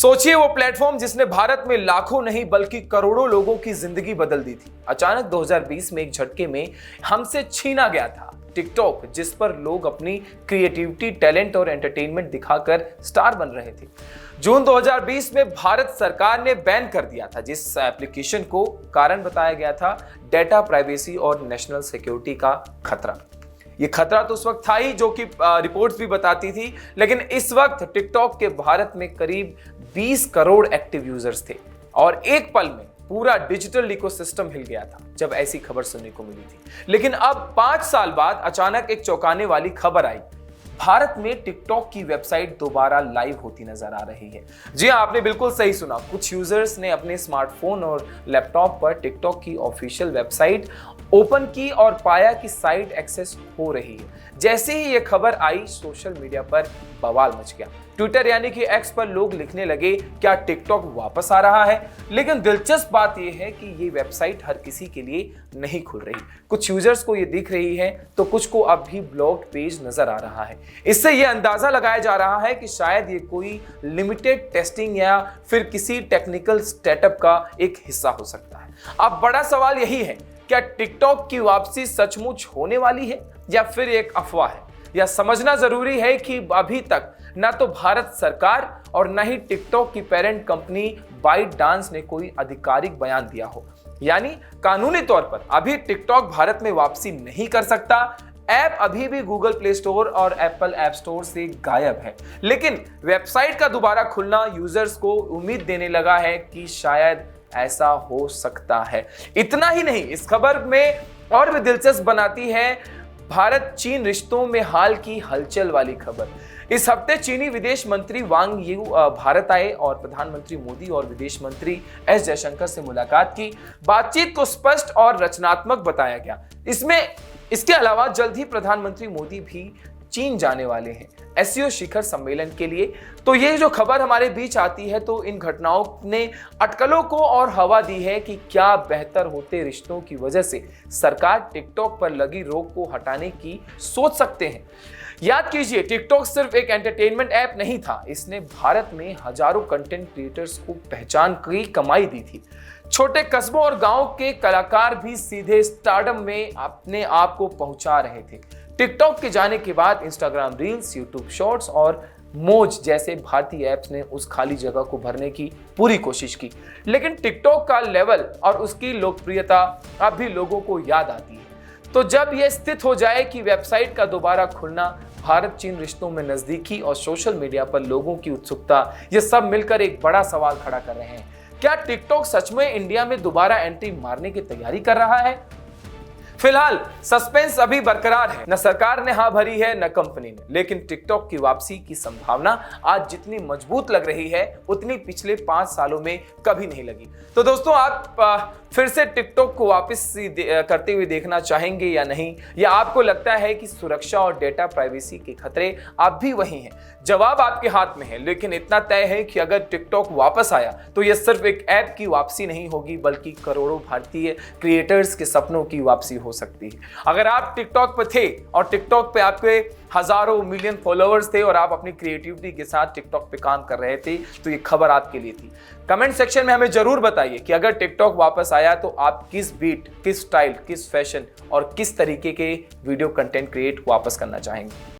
सोचिए वो प्लेटफॉर्म जिसने भारत में लाखों नहीं बल्कि करोड़ों लोगों की जिंदगी बदल दी थी, अचानक 2020 में एक झटके में हमसे छीना गया था। टिकटॉक, जिस पर लोग अपनी क्रिएटिविटी, टैलेंट और एंटरटेनमेंट दिखाकर स्टार बन रहे थे, जून 2020 में भारत सरकार ने बैन कर दिया था, जिस एप्लीकेशन को कारण बताया गया था डेटा प्राइवेसी और नेशनल सिक्योरिटी का खतरा। ये खतरा तो उस वक्त था ही, जो कि रिपोर्ट्स भी बताती थी, लेकिन इस वक्त टिकटॉक के भारत में करीब 20 करोड़ एक्टिव यूजर्स थे और एक पल में पूरा डिजिटल इकोसिस्टम हिल गया था जब ऐसी खबर सुनने को मिली थी। लेकिन अब 5 साल बाद अचानक एक चौंकाने वाली खबर आई। भारत में टिकटॉक की वेबसाइट दोबारा लाइव होती नजर आ रही है। जी हाँ, आपने बिल्कुल सही सुना। कुछ यूजर्स ने अपने स्मार्टफोन और लैपटॉप पर टिकटॉक की ऑफिशियल वेबसाइट ओपन की और पाया कि साइट एक्सेस हो रही है। जैसे ही ये खबर आई, सोशल मीडिया पर बवाल मच गया। ट्विटर यानी कि एक्स पर लोग लिखने लगे, क्या टिकटॉक वापस आ रहा है? लेकिन दिलचस्प बात यह है कि ये वेबसाइट हर किसी के लिए नहीं खुल रही। कुछ यूजर्स को ये दिख रही है तो कुछ को अब भी ब्लॉक्ड पेज नजर आ रहा है। इससे ये अंदाजा लगाया जा रहा है कि शायद ये कोई लिमिटेड टेस्टिंग या फिर किसी टेक्निकल स्टार्टअप का एक हिस्सा हो सकता है। अब बड़ा सवाल यही है, क्या टिकटॉक की वापसी सचमुच होने वाली है या फिर एक अफवाह है? यह समझना जरूरी है कि अभी तक ना तो भारत सरकार और न ही टिकटॉक की पेरेंट कंपनी बाइट डांस ने कोई आधिकारिक बयान दिया हो। यानी कानूनी तौर पर अभी टिकटॉक भारत में वापसी नहीं कर सकता। ऐप अभी भी गूगल प्ले स्टोर और एप्पल ऐप स्टोर से गायब है। लेकिन वेबसाइट का दोबारा खुलना यूजर्स को उम्मीद देने लगा है कि शायद ऐसा हो सकता है। इतना ही नहीं, इस खबर में और भी दिलचस्प बनाती है भारत चीन रिश्तों में हाल की हलचल वाली खबर। इस हफ्ते चीनी विदेश मंत्री वांग यी भारत आए और प्रधानमंत्री मोदी और विदेश मंत्री एस जयशंकर से मुलाकात की। बातचीत को स्पष्ट और रचनात्मक बताया गया। इसके अलावा जल्द ही प्रधानमंत्री मोदी भी चीन जाने वाले हैं एससीओ शिखर सम्मेलन के लिए। तो ये जो खबर हमारे बीच आती है, तो इन घटनाओं ने अटकलों को और हवा दी है कि क्या बेहतर होते रिश्तों की वजह से सरकार टिकटॉक पर लगी रोक को हटाने की सोच सकते हैं। याद कीजिए, टिकटॉक सिर्फ एक एंटरटेनमेंट ऐप नहीं था, इसने भारत में हजारों कंटेंट क्रिएटर्स को पहचान की कमाई दी थी। छोटे कस्बों और गांव के कलाकार भी सीधे स्टारडम में अपने आप को पहुंचा रहे थे। टिकटॉक के जाने के बाद इंस्टाग्राम रील्स, यूट्यूब शॉर्ट्स और मोज जैसे भारतीय ऐप्स ने उस खाली जगह को भरने की पूरी कोशिश की। लेकिन टिकटॉक का लेवल और उसकी लोकप्रियता अब भी लोगों को याद आती है। तो जब यह स्थित हो जाए कि वेबसाइट का दोबारा खुलना, भारत चीन रिश्तों में नजदीकी और सोशल मीडिया पर लोगों की उत्सुकता, ये सब मिलकर एक बड़ा सवाल खड़ा कर रहे हैं। क्या टिकटॉक सच में इंडिया में दोबारा एंट्री मारने की तैयारी कर रहा है? फिलहाल सस्पेंस अभी बरकरार है। न सरकार ने हाँ भरी है न कंपनी ने, लेकिन टिकटॉक की वापसी की संभावना आज जितनी मजबूत लग रही है उतनी पिछले 5 सालों में कभी नहीं लगी। तो दोस्तों, आप फिर से टिकटॉक को वापस करते हुए देखना चाहेंगे या नहीं, या आपको लगता है कि सुरक्षा और डेटा प्राइवेसी के खतरे अब भी वही हैं? जवाब आपके हाथ में है, लेकिन इतना तय है कि अगर टिकटॉक वापस आया तो यह सिर्फ एक ऐप की वापसी नहीं होगी, बल्कि करोड़ों भारतीय क्रिएटर्स के सपनों की वापसी हो सकती है। अगर आप टिकटॉक पर थे और टिकटॉक पे आपके हजारों मिलियन फॉलोअर्स थे और आप अपनी क्रिएटिविटी के साथ टिकटॉक पे काम कर रहे थे, तो ये खबर आपके लिए थी। कमेंट सेक्शन में हमें जरूर बताइए कि अगर टिकटॉक वापस आया तो आप किस बीट, किस स्टाइल, किस फैशन और किस तरीके के वीडियो कंटेंट क्रिएट वापस करना चाहेंगे।